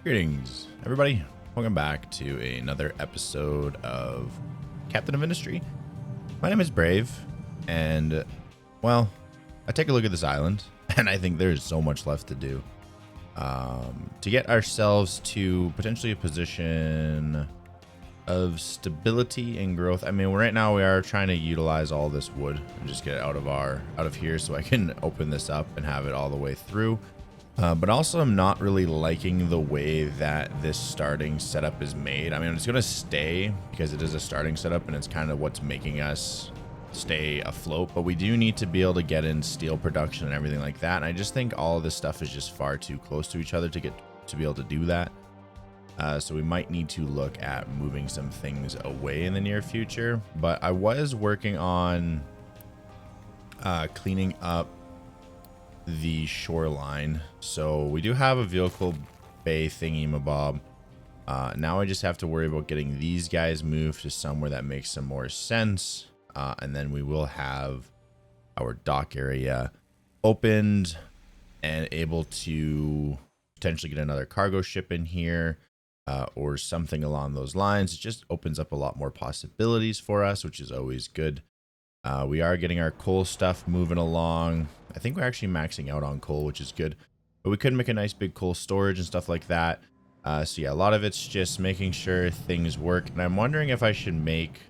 Greetings, everybody. Welcome back to another episode of Captain of Industry. My name is Brave, and, well, I take a look at this island, and I think there's so much left to do. To get ourselves to potentially a position of stability and growth. I mean, right now we are trying to utilize all this wood and just get it out of here so I can open this up and have it all the way through. But also I'm not really liking the way that this starting setup is made. I mean, it's going to stay because it is a starting setup and it's kind of what's making us stay afloat. But we do need to be able to get in steel production and everything like that. And I just think all of this stuff is just far too close to each other to be able to do that. So we might need to look at moving some things away in the near future. But I was working on cleaning up the shoreline. So we do have a vehicle bay thingy mabob. Now I just have to worry about getting these guys moved to somewhere that makes some more sense. And then we will have our dock area opened and able to potentially get another cargo ship in here or something along those lines. It just opens up a lot more possibilities for us, which is always good. We are getting our coal stuff moving along. I think we're actually maxing out on coal, which is good. But we could make a nice big coal storage and stuff like that. So yeah, a lot of it's just making sure things work. And I'm wondering if I should make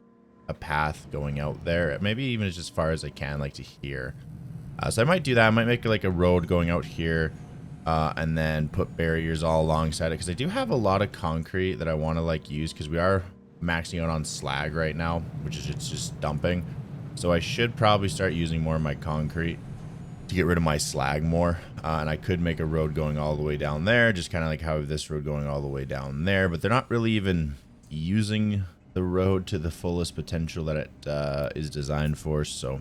a path going out there. Maybe even as far as I can, like to here. So I might do that. I might make like a road going out here. And then put barriers all alongside it. Because I do have a lot of concrete that I want to like use. Because we are maxing out on slag right now. Which is just dumping. So I should probably start using more of my concrete to get rid of my slag more. And I could make a road going all the way down there. Just kind of like how this road going all the way down there. But they're not really even using the road to the fullest potential that it is designed for. So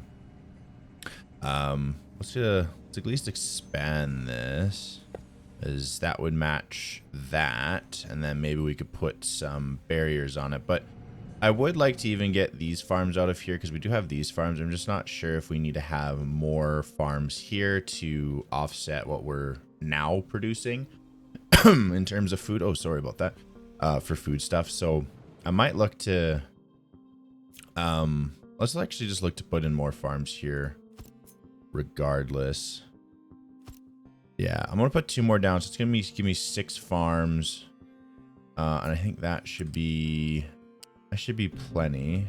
let's at least expand this. As that would match that. And then maybe we could put some barriers on it. But I would like to even get these farms out of here because we do have these farms. I'm just not sure if we need to have more farms here to offset what we're now producing in terms of food. Oh, sorry about that. For food stuff. So I might look to, let's actually just look to put in more farms here regardless. Yeah, I'm going to put 2 more down. So it's going to give me 6 farms. And I think that should be plenty.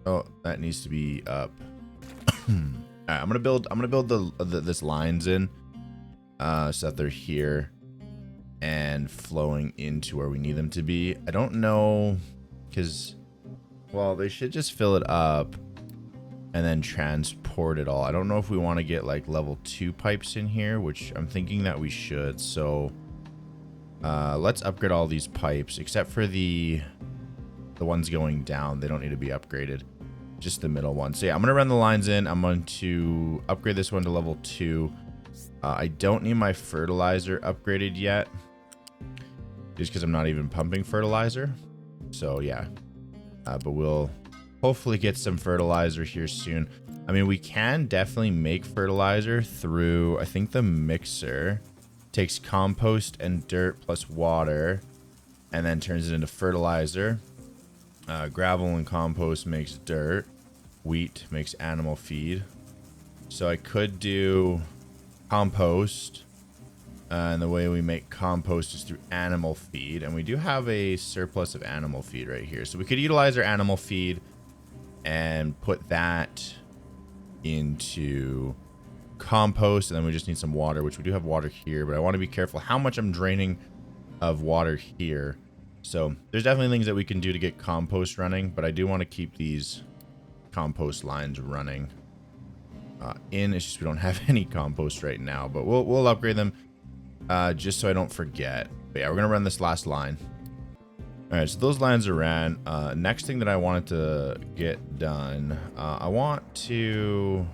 Oh, that needs to be up. All right, I'm gonna build this lines in so that they're here and flowing into where we need them to be. I don't know because, well, they should just fill it up and then transport it all. I don't know if we want to get like level 2 pipes in here, which I'm thinking that we should. So let's upgrade all these pipes except for the ones going down. They don't need to be upgraded, just the middle one. So yeah, I'm gonna run the lines in. I'm going to upgrade this one to level 2. I don't need my fertilizer upgraded yet just because I'm not even pumping fertilizer. So yeah, but we'll hopefully get some fertilizer here soon. I mean, we can definitely make fertilizer through, I think the mixer takes compost and dirt plus water and then turns it into fertilizer. Gravel and compost makes dirt. Wheat makes animal feed. So I could do compost. And the way we make compost is through animal feed. And we do have a surplus of animal feed right here. So we could utilize our animal feed and put that into compost. And then we just need some water, which we do have water here. But I want to be careful how much I'm draining of water here. So there's definitely things that we can do to get compost running, but I do want to keep these compost lines running. It's just we don't have any compost right now, but we'll upgrade them just so I don't forget. But yeah, we're gonna run this last line. All right, so those lines are ran. Next thing that I wanted to get done, I want to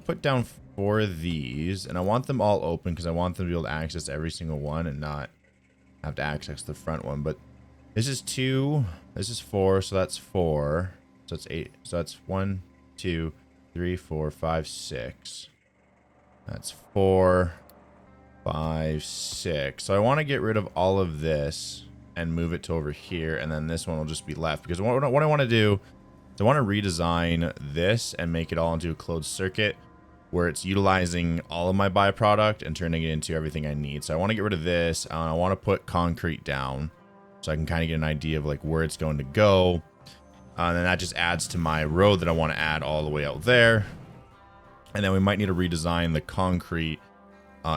put down 4 of these, and I want them all open because I want them to be able to access every single one and not have to access the front one. But this is 2, this is 4, so that's 4, so that's 8, so that's 1 2 3 4 5 6, that's 4, 5, 6. So I want to get rid of all of this and move it to over here. And then this one will just be left. Because what I want to do is I want to redesign this and make it all into a closed circuit where it's utilizing all of my byproduct and turning it into everything I need. So I want to get rid of this. I want to put concrete down so I can kind of get an idea of like where it's going to go. And then that just adds to my road that I want to add all the way out there. And then we might need to redesign the concrete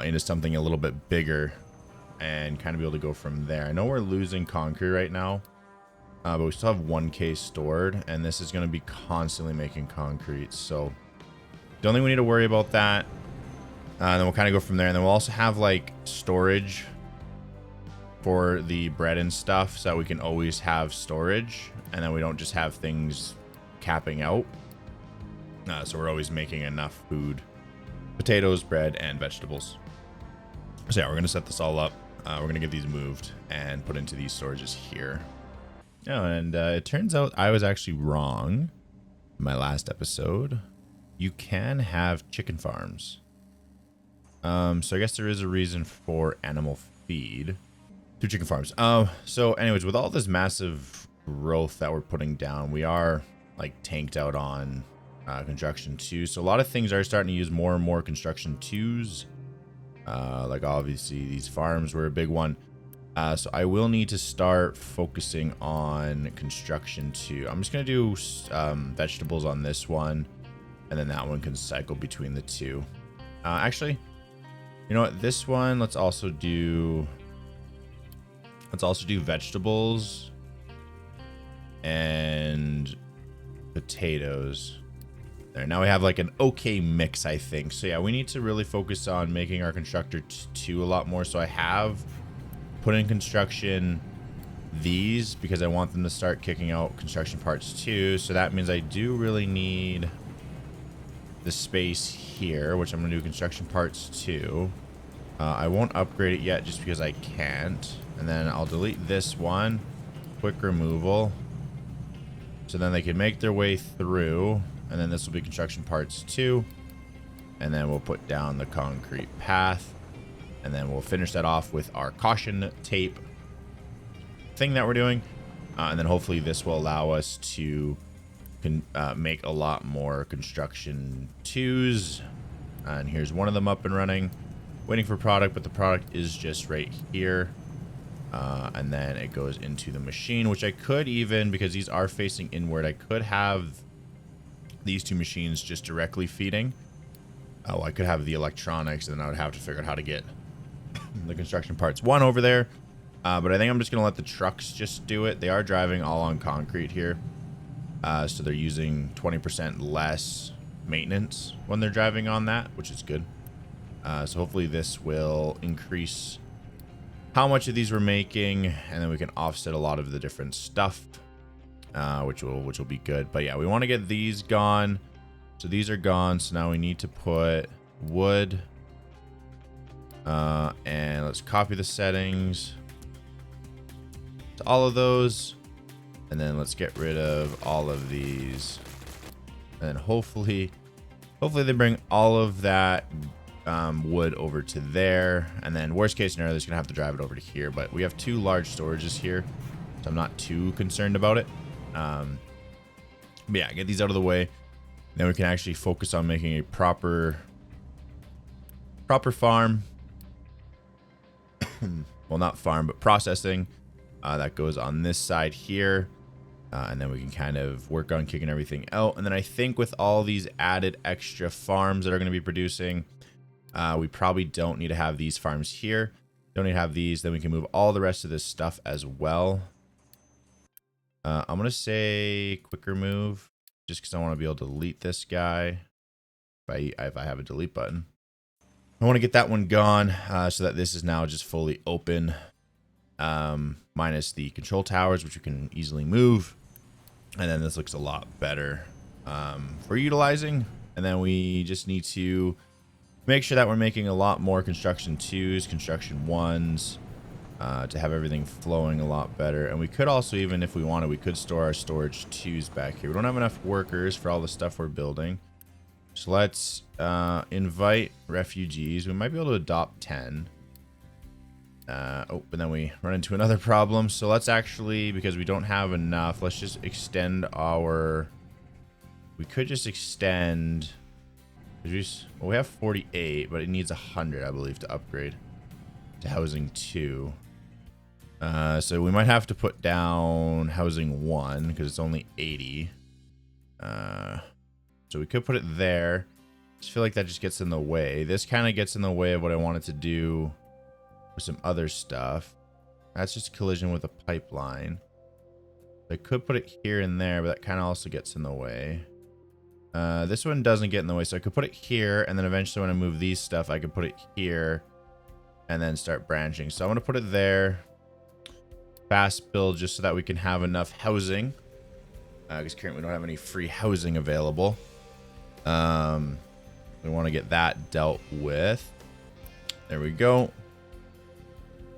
into something a little bit bigger and kind of be able to go from there. I know we're losing concrete right now, but we still have 1K stored, and this is going to be constantly making concrete. So don't think we need to worry about that. And then we'll kind of go from there. And then we'll also have like storage for the bread and stuff so that we can always have storage. And then we don't just have things capping out. So we're always making enough food, potatoes, bread, and vegetables. So yeah, we're going to set this all up. We're going to get these moved and put into these storages here. Oh, and it turns out I was actually wrong in my last episode. You can have chicken farms. So I guess there is a reason for animal feed through chicken farms. So anyways, with all this massive growth that we're putting down, we are like tanked out on construction 2. So a lot of things are starting to use more and more construction 2s. Like obviously these farms were a big one. So I will need to start focusing on construction 2. I'm just going to do vegetables on this one. And then that one can cycle between the two. Actually, you know what? This one, let's also do vegetables and potatoes. There. Now we have like an okay mix, I think. So yeah, we need to really focus on making our constructor 2 a lot more. So I have put in construction these because I want them to start kicking out construction parts 2. So that means I do really need the space here, which I'm going to do construction parts 2. I won't upgrade it yet just because I can't. And then I'll delete this one. Quick removal. So then they can make their way through. And then this will be construction parts 2. And then we'll put down the concrete path. And then we'll finish that off with our caution tape thing that we're doing. And then hopefully this will allow us to make a lot more construction 2s. And here's one of them up and running. Waiting for product, but the product is just right here. And then it goes into the machine, which I could even, because these are facing inward, I could have these 2 machines just directly feeding. Oh, I could have the electronics, and then I would have to figure out how to get the construction parts 1 over there. But I think I'm just going to let the trucks just do it. They are driving all on concrete here. So they're using 20% less maintenance when they're driving on that, which is good. So hopefully this will increase how much of these we're making, and then we can offset a lot of the different stuff, which will be good. But yeah, we want to get these gone. So these are gone. So now we need to put wood, and let's copy the settings to all of those, and then let's get rid of all of these, and hopefully they bring all of that wood over to there. And then worst case scenario, they're just gonna have to drive it over to here, but we have 2 large storages here, so I'm not too concerned about it. But yeah, get these out of the way, then we can actually focus on making a proper farm. Well, not farm, but processing that goes on this side here. And then we can kind of work on kicking everything out. And then I think with all these added extra farms that are going to be producing, we probably don't need to have these farms here. Don't need to have these. Then we can move all the rest of this stuff as well. I'm going to say quick remove just because I want to be able to delete this guy if I have a delete button. I want to get that one gone so that this is now just fully open, minus the control towers, which we can easily move. And then this looks a lot better for utilizing. And then we just need to make sure that we're making a lot more construction 2s, construction 1s, to have everything flowing a lot better. And we could also, even if we wanted, we could store our storage 2s back here. We don't have enough workers for all the stuff we're building. So let's invite refugees. We might be able to adopt 10. Oh, and then we run into another problem. So let's actually, because we don't have enough, let's just extend our... We could just extend... Well, we have 48, but it needs 100, I believe, to upgrade to housing 2. So we might have to put down housing 1 because it's only 80. So we could put it there. I just feel like that just gets in the way. This kind of gets in the way of what I wanted to do with some other stuff. That's just collision with a pipeline. I could put it here and there, but that kind of also gets in the way. This one doesn't get in the way, so I could put it here, and then eventually when I move these stuff, I could put it here, and then start branching. So I'm going to put it there. Fast build, just so that we can have enough housing. Because currently we don't have any free housing available. We want to get that dealt with. There we go.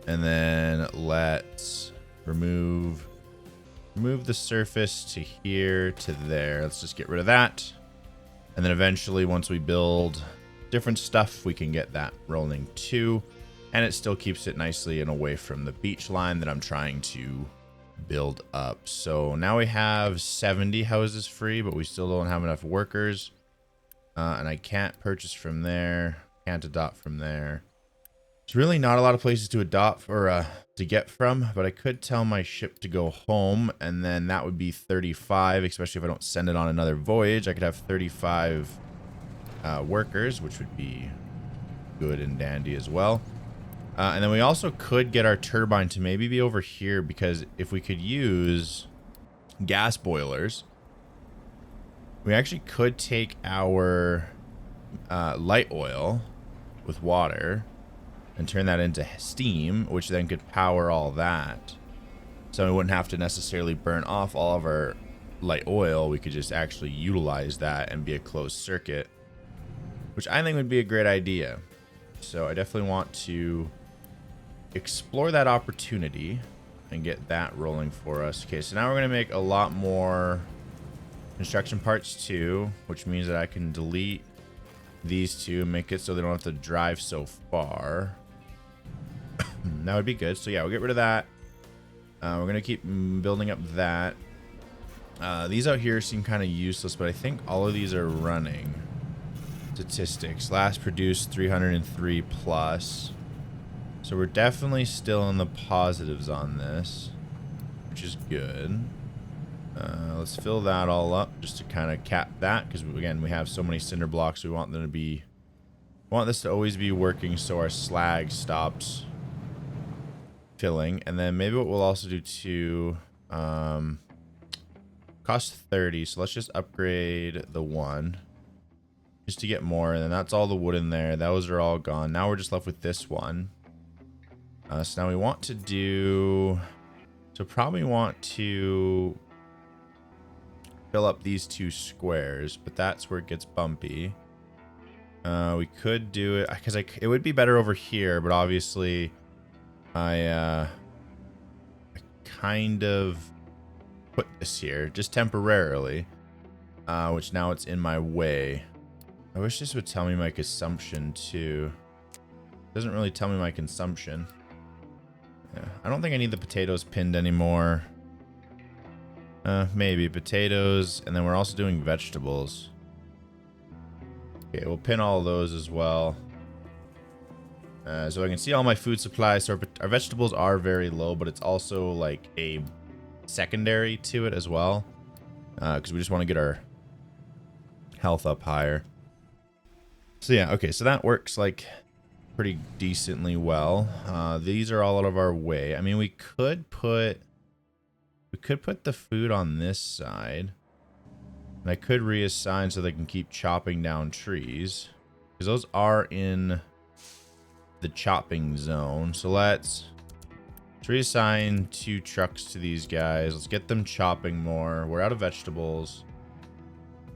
And then let's remove the surface to here to there. Let's just get rid of that. And then eventually, once we build different stuff, we can get that rolling too. And it still keeps it nicely and away from the beach line that I'm trying to build up. So now we have 70 houses free, but we still don't have enough workers. And I can't purchase from there. Can't adopt from there. There's really not a lot of places to adopt or to get from, but I could tell my ship to go home, and then that would be 35, especially if I don't send it on another voyage. I could have 35 workers, which would be good and dandy as well. And then we also could get our turbine to maybe be over here, because if we could use gas boilers, we actually could take our light oil with water and turn that into steam, which then could power all that. So we wouldn't have to necessarily burn off all of our light oil. We could just actually utilize that and be a closed circuit, which I think would be a great idea. So I definitely want to explore that opportunity and get that rolling for us. Okay, so now we're going to make a lot more construction parts too, which means that I can delete these two and make it so they don't have to drive so far. That would be good. So yeah, we'll get rid of that. We're going to keep building up that. These out here seem kind of useless, but I think all of these are running. Statistics. Last produced 303 plus. So we're definitely still in the positives on this, which is good. Let's fill that all up just to kind of cap that, because again, we have so many cinder blocks. We want them to be, want this to always be working so our slag stops filling. And then maybe what we'll also do too, cost 30, so let's just upgrade the one just to get more. And then that's all the wood in there. Those are all gone. Now we're just left with this one. So now we want to do, so probably want to fill up these two squares, but that's where it gets bumpy. We could do it because it would be better over here, but obviously I kind of put this here just temporarily, which now it's in my way. I wish this would tell me my consumption too. It doesn't really tell me my consumption. Yeah, I don't think I need the potatoes pinned anymore. Maybe potatoes, and then we're also doing vegetables. Okay, we'll pin all of those as well. So I can see all my food supplies. So our vegetables are very low, but it's also like a secondary to it as well, because we just want to get our health up higher. So yeah, okay, so that works like pretty decently well. These are all out of our way. I mean, we could put the food on this side, and I could reassign so they can keep chopping down trees, because those are in the chopping zone. So let's reassign 2 trucks to these guys. Let's get them chopping more. We're out of vegetables,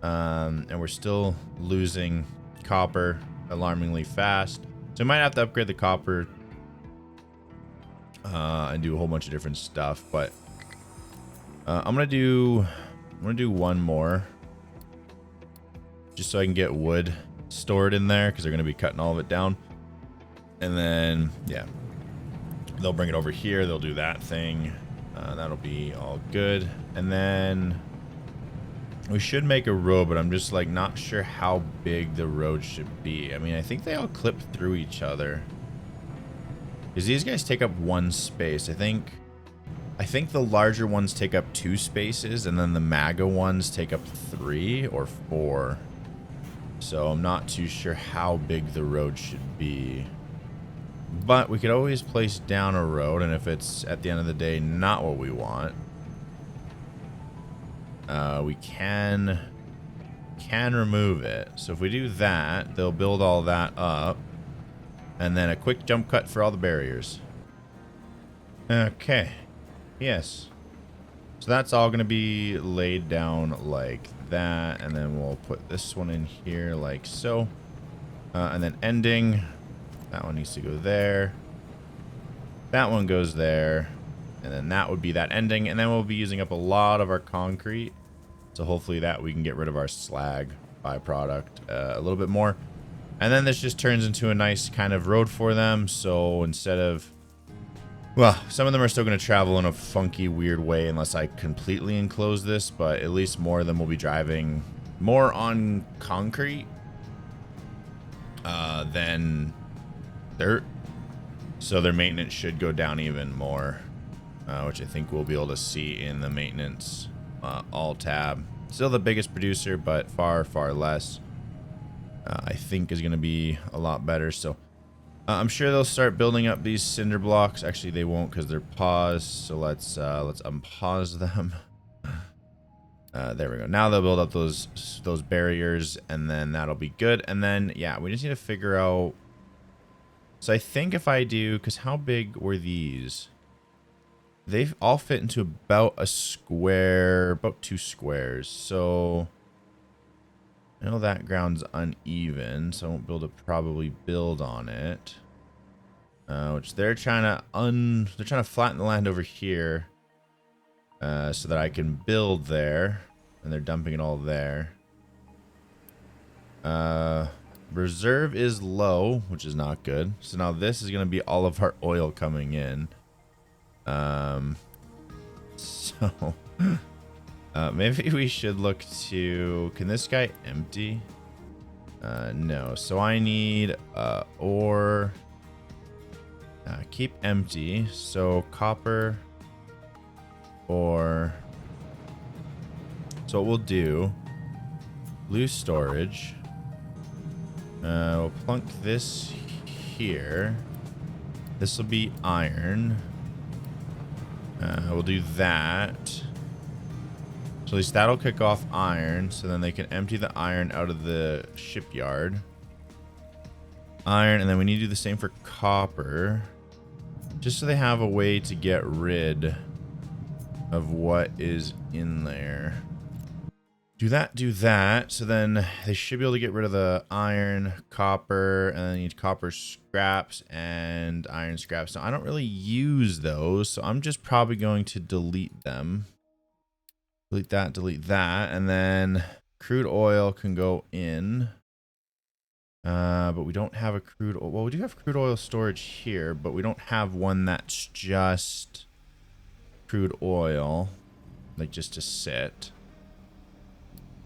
and we're still losing copper alarmingly fast. So we might have to upgrade the copper and do a whole bunch of different stuff, but I'm gonna do one more just so I can get wood stored in there, because they're gonna be cutting all of it down. And then yeah, They'll bring it over here. They'll do that thing. That'll be all good. And then we should make a road, but I'm just like not sure how big the road should be. I mean, I think they all clip through each other. Because these guys take up 1 space. I think the larger ones take up 2 spaces, and then the MAGA ones take up 3 or 4. So I'm not too sure how big the road should be. But we could always place down a road, and if it's at the end of the day not what we want, we can remove it. So if we do that, they'll build all that up, and then a quick jump cut for all the barriers. Okay. Yes. So that's all going to be laid down like that, and then we'll put this one in here like so. And then ending. That one needs to go there. That one goes there. And then that would be that ending. And then we'll be using up a lot of our concrete. So hopefully that we can get rid of our slag byproduct a little bit more. And then this just turns into a nice kind of road for them. So instead of... Well, some of them are still going to travel in a funky, weird way unless I completely enclose this. But at least more of them will be driving more on concrete than dirt. So their maintenance should go down even more, which I think we'll be able to see in the maintenance all tab. Still the biggest producer, but far, far less. I think is going to be a lot better. So I'm sure they'll start building up these cinder blocks. Actually, they won't because they're paused. So let's unpause them. There we go. Now they'll build up those barriers, and then that'll be good. And then yeah, we just need to figure out. So I think if I do, because how big were these? They all fit into about a square, about 2 squares. So I know that ground's uneven, so I won't be able to probably build on it. Which they're trying to flatten the land over here, so that I can build there, and they're dumping it all there. Reserve is low, which is not good. So now this is going to be all of our oil coming in. So maybe we should look to... Can this guy empty? No. So I need ore. Keep empty. So copper, ore. So what we'll do... Blue storage. We'll plunk this here. This will be iron. We'll do that. So at least that'll kick off iron. So then they can empty the iron out of the shipyard. Iron, and then we need to do the same for copper. Just so they have a way to get rid of what is in there. Do that. So then they should be able to get rid of the iron, copper, and then need copper scraps and iron scraps. Now, I don't really use those, so I'm just probably going to delete them. Delete that, and then crude oil can go in. But we don't have a crude oil. Well, we do have crude oil storage here, but we don't have one that's just crude oil, like just to sit.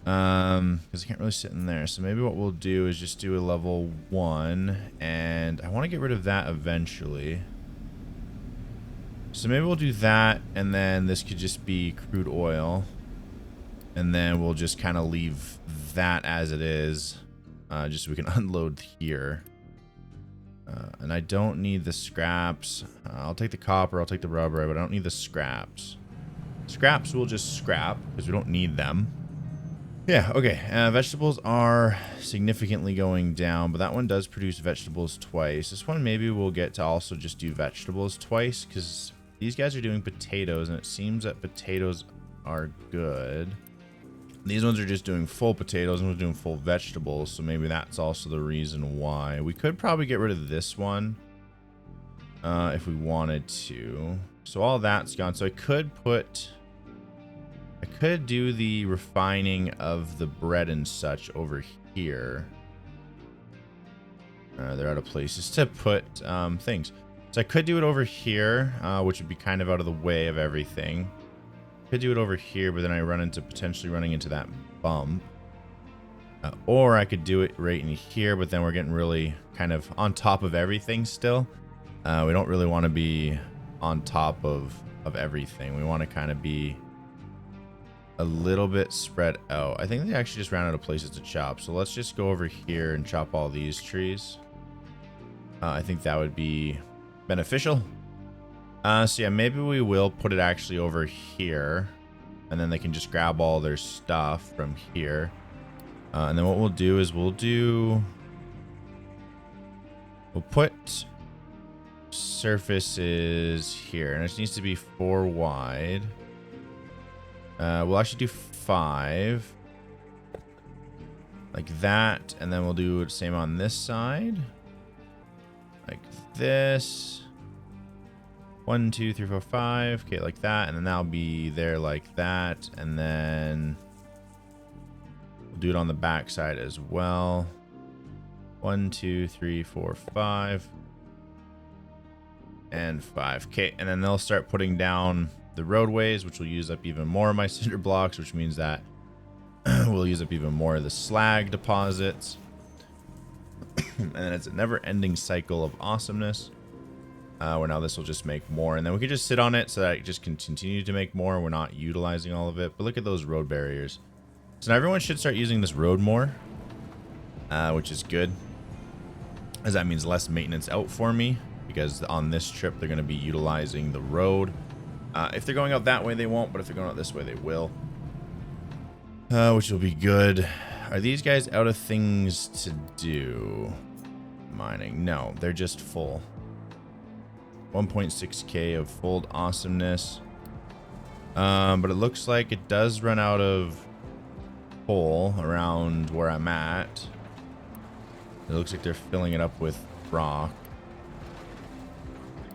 Because I can't really sit in there. So maybe what we'll do is just do a level 1, and I want to get rid of that eventually. So maybe we'll do that, and then this could just be crude oil, and then we'll just kind of leave that as it is, just so we can unload here. And I don't need the scraps. I'll take the copper, I'll take the rubber, but I don't need the scraps. Scraps we'll just scrap because we don't need them. Yeah, okay. Vegetables are significantly going down, but that one does produce vegetables twice. This one maybe we'll get to also just do vegetables twice, because these guys are doing potatoes, and it seems that potatoes are good. These ones are just doing full potatoes, and we're doing full vegetables, so maybe that's also the reason why. We could probably get rid of this one if we wanted to. So all that's gone. So I could do the refining of the bread and such over here. They're out of places to put things. So I could do it over here, which would be kind of out of the way of everything. Could do it over here, but then I run into potentially running into that bump. Or I could do it right in here, but then we're getting really kind of on top of everything still. We don't really want to be on top of everything. We want to kind of be a little bit spread out. I think they actually just ran out of places to chop. So let's just go over here and chop all these trees. I think that would be beneficial. So yeah, maybe we will put it actually over here. And then they can just grab all their stuff from here. And then what we'll do is we'll put surfaces here. And it just needs to be 4 wide. We'll actually do 5. Like that. And then we'll do the same on this side. Like this. 1, 2, 3, 4, 5. Okay, like that. And then that'll be there like that. And then we'll do it on the back side as well. 1, 2, 3, 4, 5. And 5. Okay, and then they'll start putting down the roadways, which will use up even more of my cinder blocks, which means that we'll use up even more of the slag deposits. And then it's a never-ending cycle of awesomeness. Where now this will just make more, and then we can just sit on it so that it just can continue to make more. We're not utilizing all of it, but look at those road barriers. So now everyone should start using this road more, which is good, as that means less maintenance out for me, because on this trip they're going to be utilizing the road. If they're going out that way, they won't, but if they're going out this way, they will, which will be good. Are these guys out of things to do? Mining? No, they're just full. 1.6k of fold awesomeness. But it looks like it does run out of coal around where I'm at. It looks like they're filling it up with rock.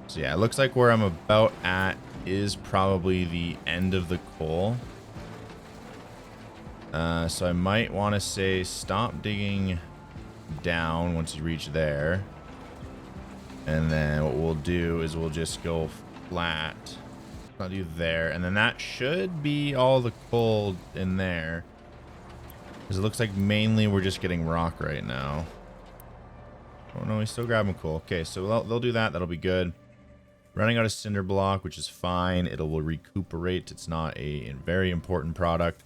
So yeah, it looks like where I'm about at is probably the end of the coal. So I might want to say stop digging down once you reach there. And then what we'll do is we'll just go flat. I'll do there. And then that should be all the coal in there. Because it looks like mainly we're just getting rock right now. Oh no, he's still grabbing coal. Okay, so they'll do that. That'll be good. Running out of cinder block, which is fine. It will recuperate. It's not a very important product.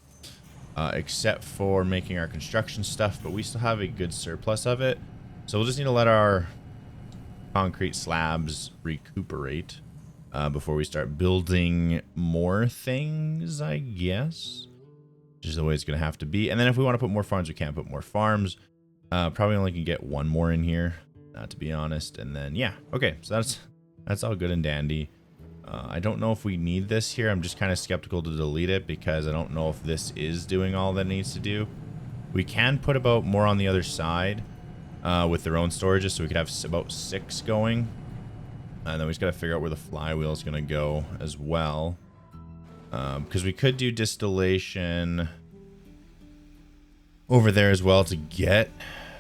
Except for making our construction stuff. But we still have a good surplus of it. So we'll just need to let our concrete slabs recuperate before we start building more things, I guess. Which is the way it's going to have to be. And then if we want to put more farms, we can't put more farms. Probably only can get 1 more in here, to be honest. And then, yeah. Okay, so that's all good and dandy. I don't know if we need this here. I'm just kind of skeptical to delete it because I don't know if this is doing all that it needs to do. We can put about more on the other side. With their own storages, so we could have about 6 going. And then we just got to figure out where the flywheel is going to go as well. Because we could do distillation over there as well to get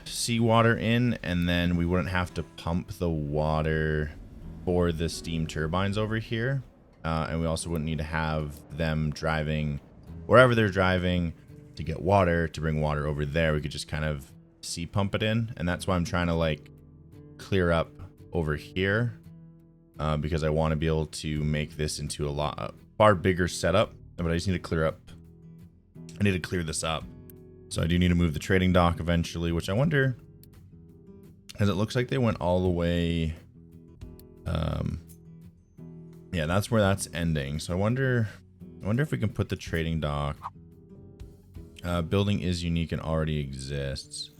seawater in, and then we wouldn't have to pump the water for the steam turbines over here. And we also wouldn't need to have them driving wherever they're driving to get water, to bring water over there. We could just kind of sea pump it in, and that's why I'm trying to like clear up over here, because I want to be able to make this into a far bigger setup. But I just need to clear this up. So I do need to move the trading dock eventually, which I wonder, as it looks like they went all the way. Yeah, that's where that's ending. So I wonder if we can put the trading dock. Building is unique and already exists.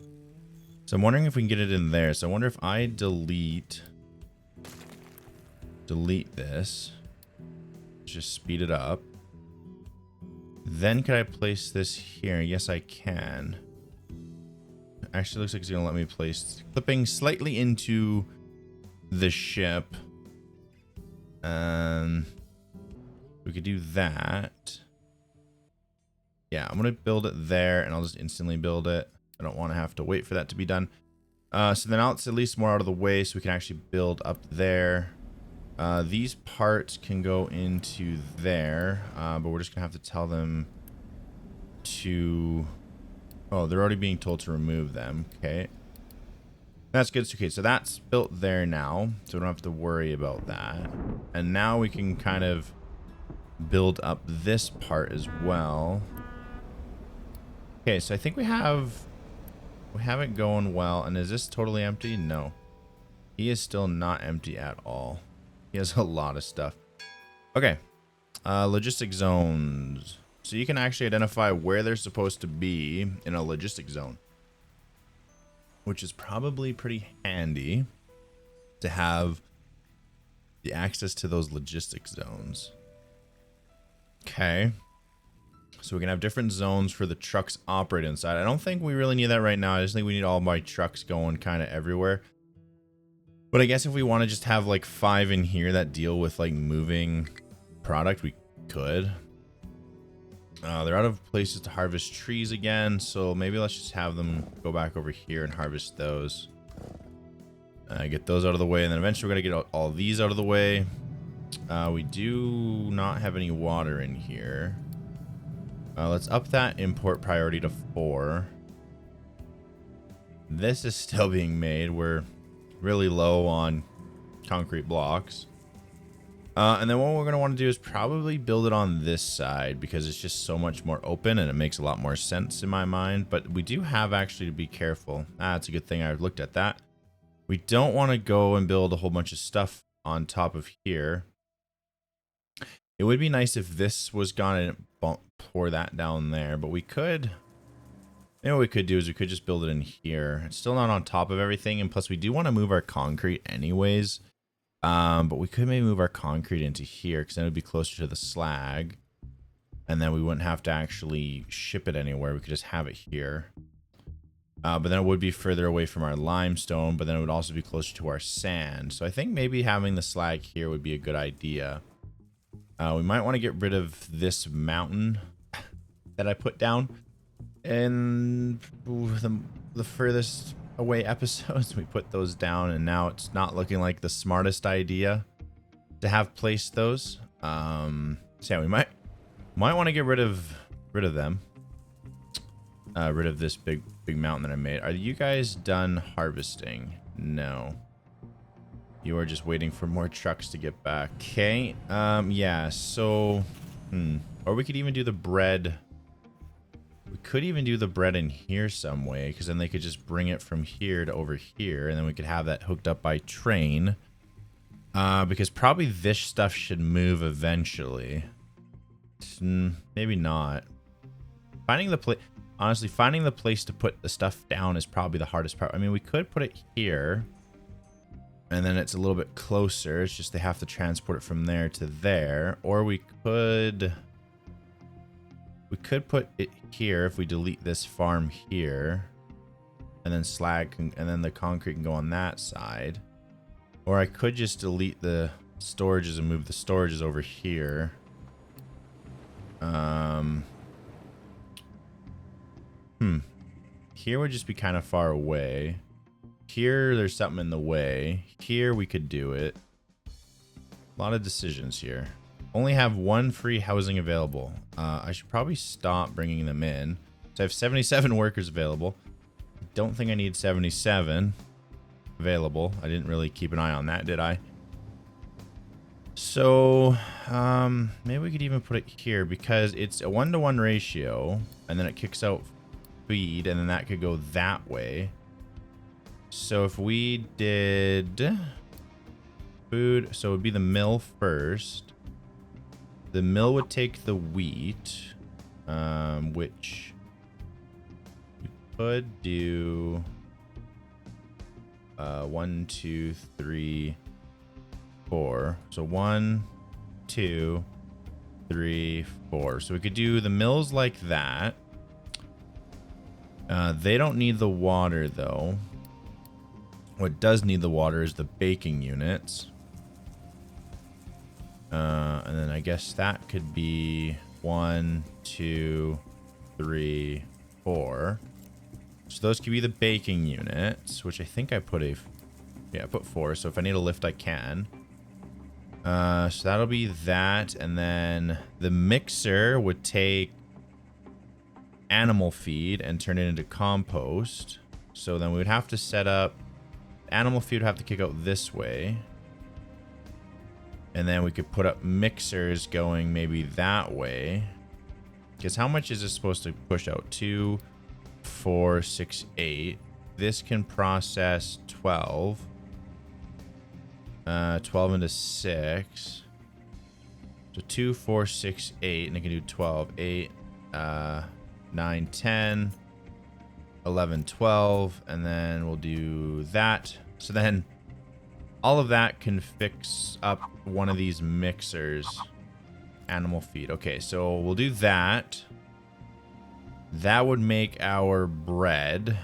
So I'm wondering if we can get it in there. So I wonder if I delete this, just speed it up. Then could I place this here? Yes, I can. Actually, looks like it's gonna let me place clipping slightly into the ship. We could do that. Yeah, I'm gonna build it there, and I'll just instantly build it. I don't want to have to wait for that to be done. So then now it's at least more out of the way, so we can actually build up there. These parts can go into there, but we're just gonna have to tell them to... Oh, they're already being told to remove them. Okay. That's good. Okay, so that's built there now, so we don't have to worry about that. And now we can kind of build up this part as well. Okay, so I think we have it going well. And is this totally empty? No. He is still not empty at all. He has a lot of stuff. Okay. Logistic zones. So you can actually identify where they're supposed to be in a logistic zone, which is probably pretty handy to have the access to those logistic zones. Okay. So we can have different zones for the trucks operate inside. I don't think we really need that right now. I just think we need all my trucks going kind of everywhere. But I guess if we want to just have like 5 in here that deal with like moving product, we could. They're out of places to harvest trees again, so maybe let's just have them go back over here and harvest those. Get those out of the way, and then eventually we're gonna get all these out of the way. We do not have any water in here. Let's up that import priority to 4. This is still being made. We're really low on concrete blocks. And then what we're going to want to do is probably build it on this side because it's just so much more open and it makes a lot more sense in my mind. But we do have actually to be careful. That's a good thing I looked at that. We don't want to go and build a whole bunch of stuff on top of here. It would be nice if this was gone and pour that down there, but we could... You know what we could do is we could just build it in here. It's still not on top of everything, and plus we do want to move our concrete anyways. But we could maybe move our concrete into here because then it would be closer to the slag. And then we wouldn't have to actually ship it anywhere. We could just have it here. But then it would be further away from our limestone, but then it would also be closer to our sand. So I think maybe having the slag here would be a good idea. We might want to get rid of this mountain that I put down in the furthest away episodes. We put those down, and now it's not looking like the smartest idea to have placed those. So yeah, we might want to get rid of them. Rid of this big mountain that I made. Are you guys done harvesting? No. You are just waiting for more trucks to get back. Okay. Yeah, so or we could even do the bread. We could even do the bread in here some way, because then they could just bring it from here to over here, and then we could have that hooked up by train. Because probably this stuff should move eventually. Maybe not. Honestly, finding the place to put the stuff down is probably the hardest part. I mean, we could put it here, and then it's a little bit closer. It's just they have to transport it from there to there. Or we could put it here if we delete this farm here, and then and then the concrete can go on that side. Or I could just delete the storages and move the storages over here. Here would just be kind of far away. Here, there's something in the way. Here, we could do it. A lot of decisions here. Only have 1 free housing available. I should probably stop bringing them in. So I have 77 workers available. Don't think I need 77 available. I didn't really keep an eye on that, did I? So, maybe we could even put it here because it's a 1-to-1 ratio, and then it kicks out feed, and then that could go that way. So if we did food, so it would be the mill first. The mill would take the wheat, which we could do 1, 2, 3, 4. So 1, 2, 3, 4. So we could do the mills like that. They don't need the water though. What does need the water is the baking units. And then I guess that could be 1, 2, 3, 4. So those could be the baking units, which I think I put I put 4. So if I need a lift, I can. So that'll be that. And then the mixer would take animal feed and turn it into compost. So then we would have to set up, animal feed would have to kick out this way. And then we could put up mixers going maybe that way. Because how much is this supposed to push out? 2, 4, 6, 8. This can process 12. 12 into 6. So 2, 4, 6, 8. And it can do 12. 8, 9, 10, 11, 12. And then we'll do that. So then all of that can fix up one of these mixers. Animal feed. Okay, so we'll do that. That would make our bread. And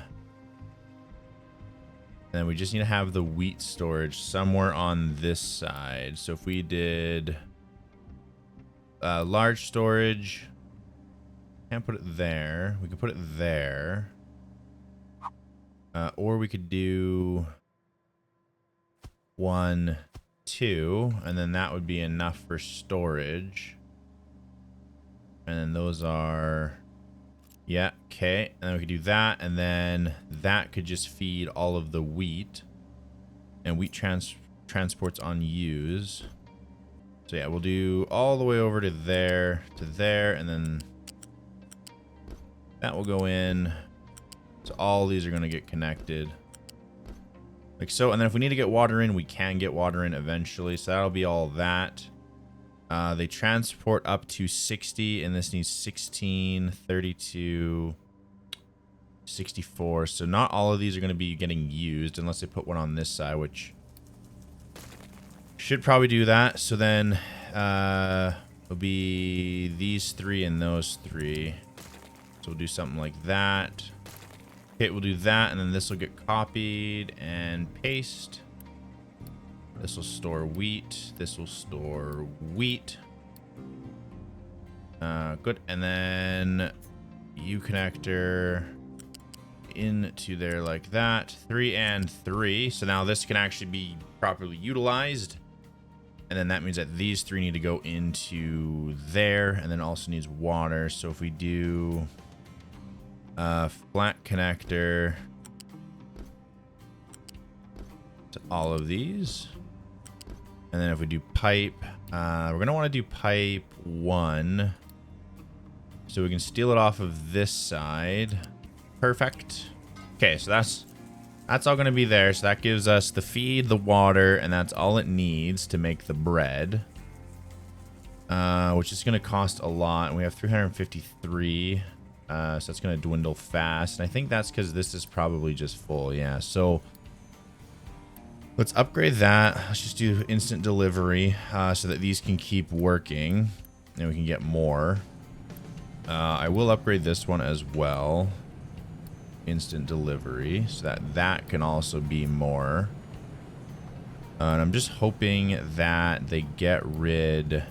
then we just need to have the wheat storage somewhere on this side. So if we did large storage, can't put it there. We could put it there. Or we could do 1, 2, and then that would be enough for storage. And then those are, yeah, okay. And then we could do that, and then that could just feed all of the wheat. And wheat transports on use. So yeah, we'll do all the way over to there, and then that will go in. So all these are going to get connected. Like so, and then if we need to get water in, we can get water in eventually. So that'll be all that. They transport up to 60, and this needs 16, 32, 64. So not all of these are going to be getting used unless they put one on this side, which should probably do that. So then it'll be these 3 and those 3. So we'll do something like that. Okay, we'll do that, and then this will get copied and paste. This will store wheat. This will store wheat. Good. And then U connector into there like that. 3 and 3. So now this can actually be properly utilized. And then that means that these 3 need to go into there, and then also needs water. So if we do flat connector to all of these, and then if we do pipe, we're gonna want to do pipe 1 so we can steal it off of this side. Perfect. Okay, so that's all gonna be there. So that gives us the feed, the water, and that's all it needs to make the bread, which is gonna cost a lot. And we have 353. So that's going to dwindle fast. And I think that's because this is probably just full. Yeah, so let's upgrade that. Let's just do instant delivery so that these can keep working. And we can get more. I will upgrade this one as well. Instant delivery. So that can also be more. And I'm just hoping that they get rid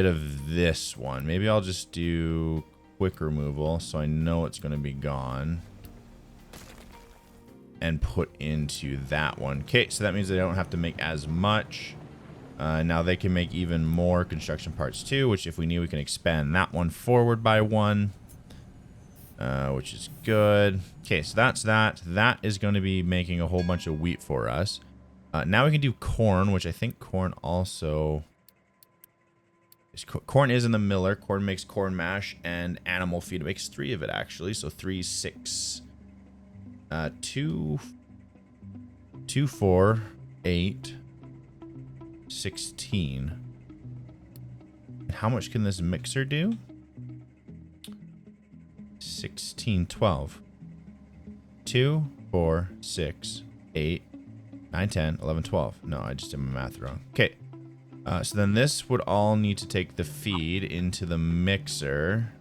of this one. Maybe I'll just do quick removal so I know it's going to be gone. And put into that one. Okay, so that means they don't have to make as much. Now they can make even more construction parts too, which if we need, we can expand that one forward by 1. Which is good. Okay, so that's that. That is going to be making a whole bunch of wheat for us. Now we can do corn, which I think corn also... Corn is in the miller. Corn makes corn mash and animal feed. It makes 3 of it, actually. So 3, 6, 2, 4, 8, 16. And how much can this mixer do? 16, 12. 2, 4, 6, 8, 9, 10, 11, 12. No, I just did my math wrong. Okay. So then this would all need to take the feed into the mixer.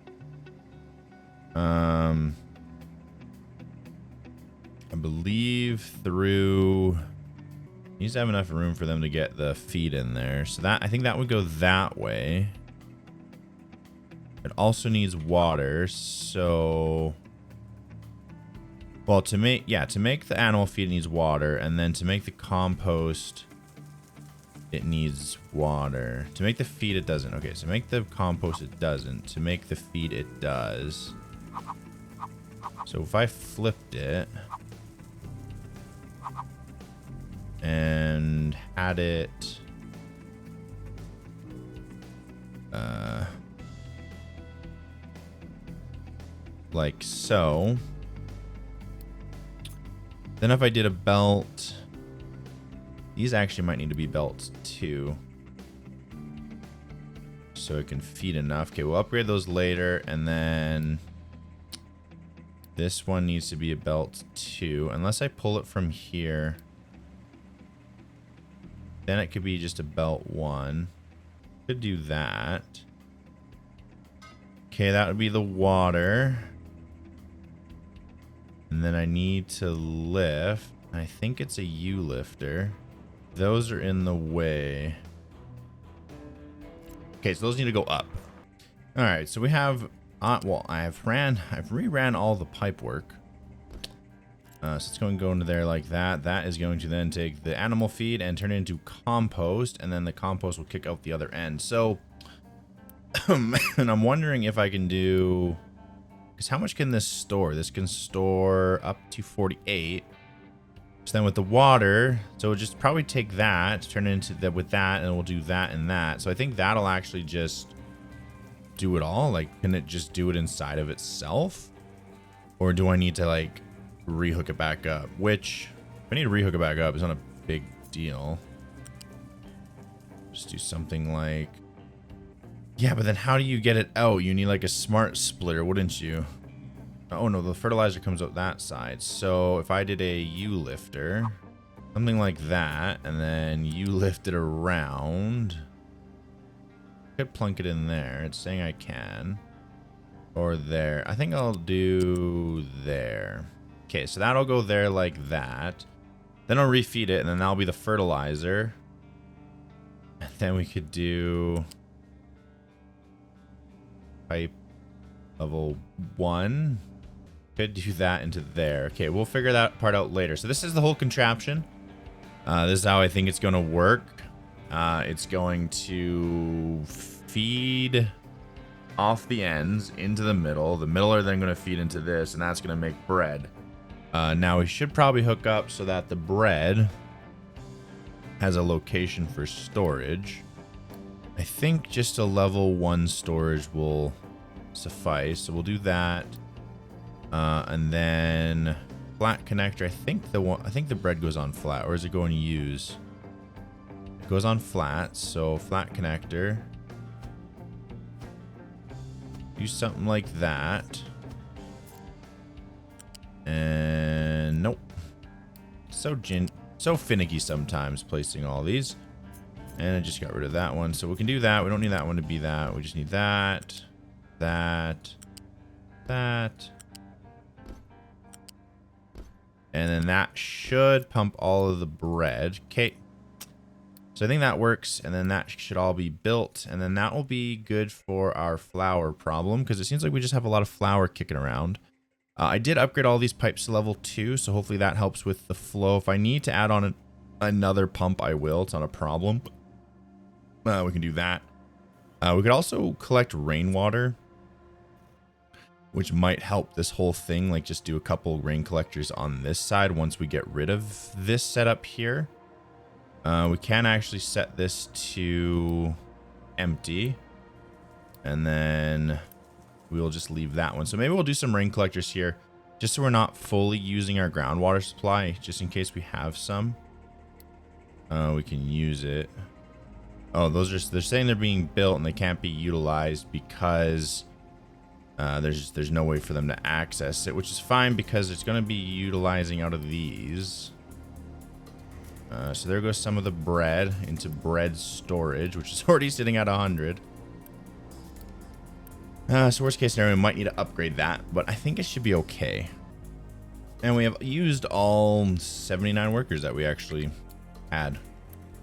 I believe through... Needs to have enough room for them to get the feed in there. So that, I think that would go that way. It also needs water, so... Well, to make the animal feed, it needs water, and then to make the compost, it needs water. To make the feed, it doesn't. Okay, so make the compost, it doesn't. To make the feed, it does. So if I flipped it and had it like so, then if I did a belt, these actually might need to be belts too, so it can feed enough. Okay, we'll upgrade those later. And then this one needs to be a belt too, unless I pull it from here. Then it could be just a belt 1. Could do that. Okay, that would be the water. And then I need to lift. I think it's a U lifter. Those are in the way. Okay, so those need to go up. All right, so we have, well, I've reran all the pipe work. So it's going to go into there like that. That is going to then take the animal feed and turn it into compost, and then the compost will kick out the other end. So, and I'm wondering if I can do, because how much can this store? This can store up to 48. So then with the water, so we'll just probably take that, turn it into that with that, and we'll do that and that. So I think that'll actually just do it all. Like, can it just do it inside of itself? Or do I need to like rehook it back up? Which, if I need to rehook it back up, it's not a big deal. Just do something like, yeah, but then how do you get it out? You need like a smart splitter, wouldn't you? Oh no, the fertilizer comes out that side. So if I did a U lifter, something like that, and then you lift it around, I could plunk it in there. It's saying I can. Or there. I think I'll do there. Okay, so that'll go there like that. Then I'll refeed it, and then that'll be the fertilizer. And then we could do pipe level 1. Could do that into there. Okay, we'll figure that part out later. So this is the whole contraption. This is how I think it's going to work. It's going to feed off the ends into the middle. The middle are then going to feed into this, and that's going to make bread. Now we should probably hook up so that the bread has a location for storage. I think just a level 1 storage will suffice. So we'll do that. And then flat connector. I think the bread goes on flat, or is it going to use? It goes on flat. So flat connector. Do something like that. And nope. So finicky sometimes placing all these. And I just got rid of that one. So we can do that. We don't need that one to be that. We just need that. That. And then that should pump all of the bread. Okay. So I think that works. And then that should all be built. And then that will be good for our flour problem, because it seems like we just have a lot of flour kicking around. I did upgrade all these pipes to level 2. So hopefully that helps with the flow. If I need to add on another pump, I will. It's not a problem. We can do that. We could also collect rainwater, which might help this whole thing. Like just do a couple rain collectors on this side once we get rid of this setup here. We can actually set this to empty, and then we'll just leave that one. So maybe we'll do some rain collectors here, just so we're not fully using our groundwater supply, just in case we have some. We can use it. Oh, they're saying they're being built and they can't be utilized because there's no way for them to access it, which is fine because it's going to be utilizing out of these. So there goes some of the bread into bread storage, which is already sitting at 100. So worst case scenario, we might need to upgrade that, but I think it should be okay. And we have used all 79 workers that we actually had.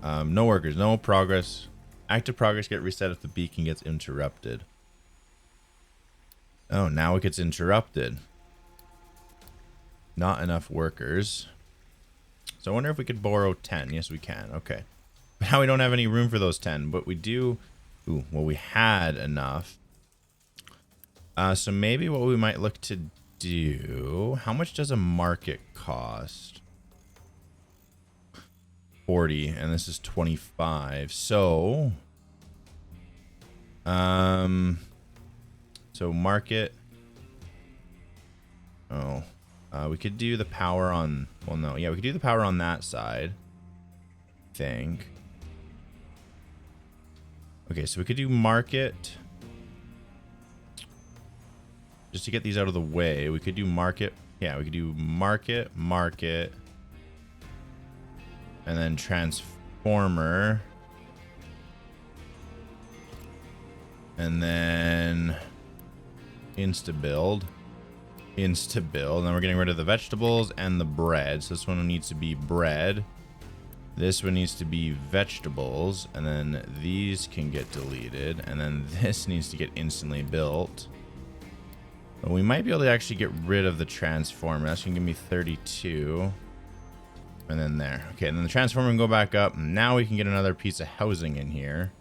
No workers, no progress. Active progress get reset if the beacon gets interrupted. Oh, now it gets interrupted. Not enough workers. So I wonder if we could borrow 10. Yes, we can. Okay. But now we don't have any room for those 10, but we do. Ooh, well, we had enough. So maybe what we might look to do. How much does a market cost? 40, and this is 25. So, so market. Oh, we could do the power on. Well, no, yeah, we could do the power on that side. I think. Okay, so we could do market. Just to get these out of the way, we could do market. Yeah, we could do market, market, and then transformer, and then insta build, and then we're getting rid of the vegetables and the bread. So this one needs to be bread. This one needs to be vegetables, and then these can get deleted, and then this needs to get instantly built. But we might be able to actually get rid of the transformer. That's going to give me 32. And then there. Okay, and then the transformer can go back up. Now we can get another piece of housing in here.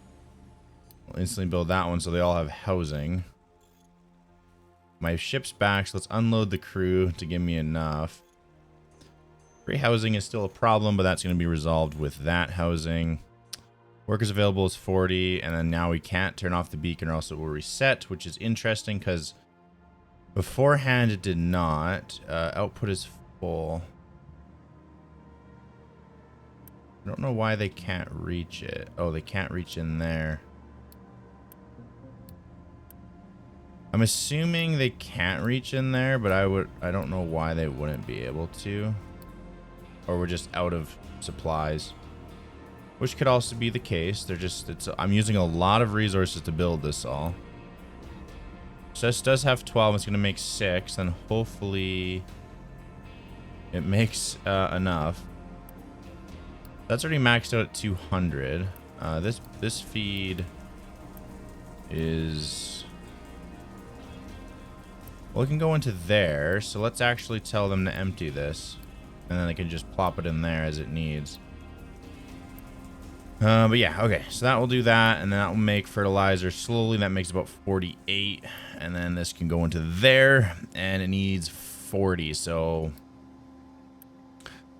We'll instantly build that one so they all have housing. My ship's back, so let's unload the crew to give me enough. Free housing is still a problem, but that's going to be resolved with that housing. Workers available is 40, and then now we can't turn off the beacon or else it will reset, which is interesting because beforehand it did not. Output is full. I don't know why they can't reach it. Oh, they can't reach in there. I'm assuming they can't reach in there, but I don't know why they wouldn't be able to. Or we're just out of supplies. Which could also be the case. I'm using a lot of resources to build this all. So this does have 12, it's gonna make 6, and hopefully it makes enough. That's already maxed out at 200. This feed is, well, it can go into there. So let's actually tell them to empty this, and then they can just plop it in there as it needs. But yeah, okay. So that will do that, and then that will make fertilizer slowly. That makes about 48, and then this can go into there, and it needs 40. So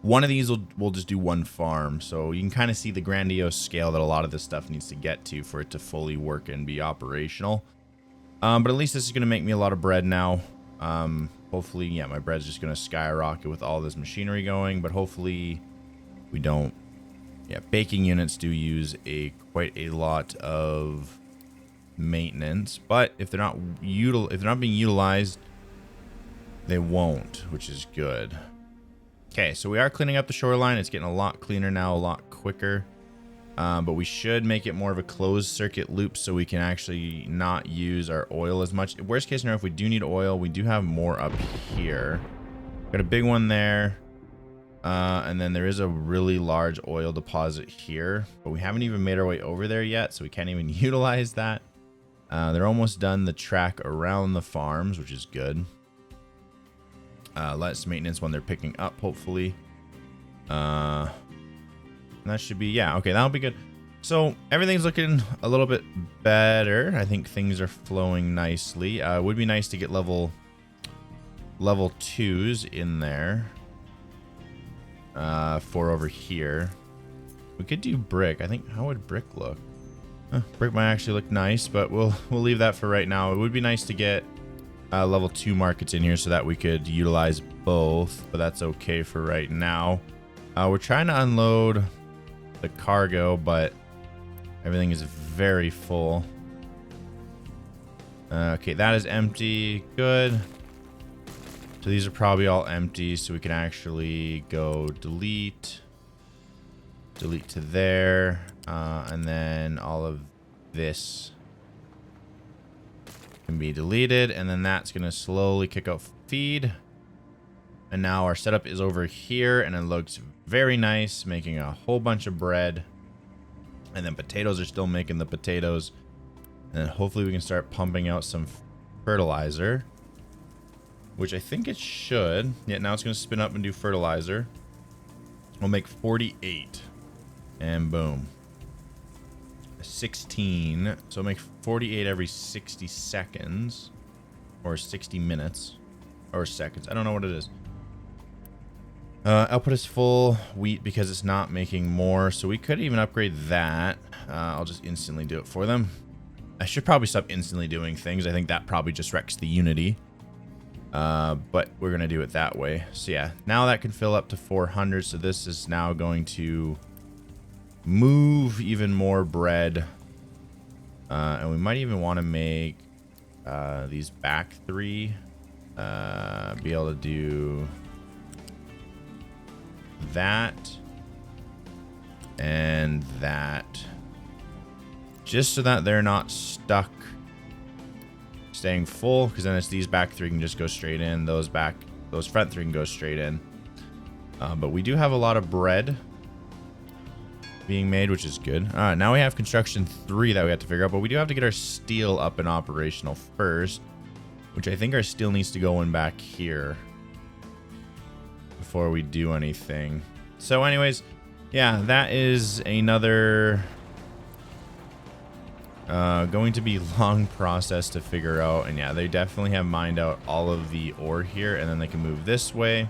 one of these will just do one farm. So you can kind of see the grandiose scale that a lot of this stuff needs to get to for it to fully work and be operational. But at least this is going to make me a lot of bread now. Hopefully, yeah, my bread's just going to skyrocket with all this machinery going, but hopefully we don't. Yeah, baking units do use quite a lot of maintenance, but if they're not being utilized, they won't, which is good. Okay, so we are cleaning up the shoreline. It's getting a lot cleaner now, a lot quicker. But we should make it more of a closed circuit loop so we can actually not use our oil as much. Worst case scenario, if we do need oil, we do have more up here. Got a big one there. And then there is a really large oil deposit here, but we haven't even made our way over there yet, so we can't even utilize that. They're almost done the track around the farms, which is good. Less maintenance when they're picking up, hopefully. And that should be, yeah, okay, that'll be good. So everything's looking a little bit better. I think things are flowing nicely. It would be nice to get level 2s in there. For over here. We could do brick. I think, how would brick look? Brick might actually look nice, but we'll leave that for right now. It would be nice to get level 2 markets in here so that we could utilize both, but that's okay for right now. We're trying to unload the cargo, but everything is very full. Okay, that is empty. Good. So these are probably all empty, so we can actually go delete to there, and then all of this can be deleted, and then that's going to slowly kick out feed. And now our setup is over here, and it looks very nice, making a whole bunch of bread. And then potatoes are still making the potatoes. And then hopefully we can start pumping out some fertilizer, which I think it should. Yeah, now it's going to spin up and do fertilizer. We'll make 48. And boom. 16. So make 48 every 60 seconds. Or 60 minutes. Or seconds. I don't know what it is. Output is full. Wheat because it's not making more. So we could even upgrade that. I'll just instantly do it for them. I should probably stop instantly doing things. I think that probably just wrecks the Unity. But we're going to do it that way. So yeah, now that can fill up to 400. So this is now going to move even more bread. And we might even want to make these back three be able to do that and that, just so that they're not stuck staying full, because then it's these back three can just go straight in, those front three can go straight in. But we do have a lot of bread being made, which is good. Now we have construction 3 that we have to figure out, but we do have to get our steel up and operational first, which I think our steel needs to go in back here before we do anything. So anyways, yeah, that is another going to be long process to figure out. And yeah, they definitely have mined out all of the ore here, and then they can move this way,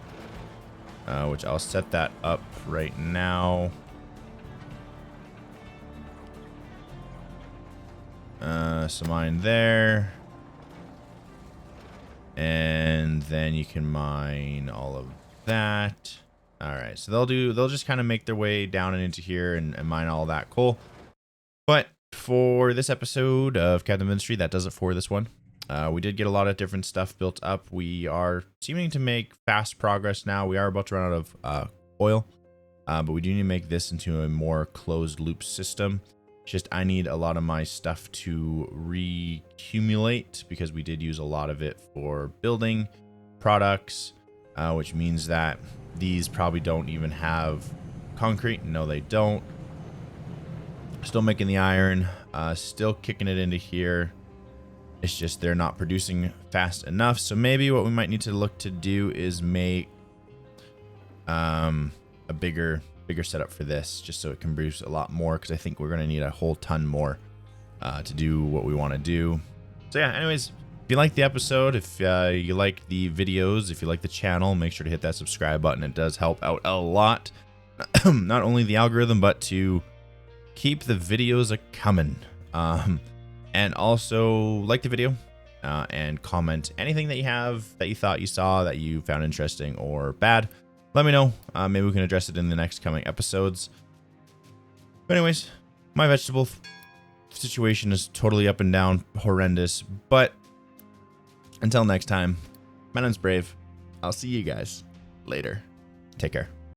which I'll set that up right now. So mine there, and then you can mine all of that. All right, so they'll just kind of make their way down and into here and mine all that coal. But for this episode of Captain Ministry, that does it for this one. We did get a lot of different stuff built up. We are seeming to make fast progress now. We are about to run out of oil, but we do need to make this into a more closed loop system. Just I need a lot of my stuff to recumulate, because we did use a lot of it for building products, which means that these probably don't even have concrete. No, they don't. Still making the iron, still kicking it into here. It's just they're not producing fast enough. So maybe what we might need to look to do is make a bigger setup for this, just so it can produce a lot more, because I think we're going to need a whole ton more to do what we want to do. So yeah, anyways, if you like the episode, if you like the videos, if you like the channel, make sure to hit that subscribe button. It does help out a lot. Not only the algorithm, but to keep the videos coming. And also like the video and comment anything that you have, that you thought you saw, that you found interesting or bad. Let me know. Maybe we can address it in the next coming episodes. But anyways, my vegetable situation is totally up and down, horrendous. But until next time, my name's Brave. I'll see you guys later. Take care.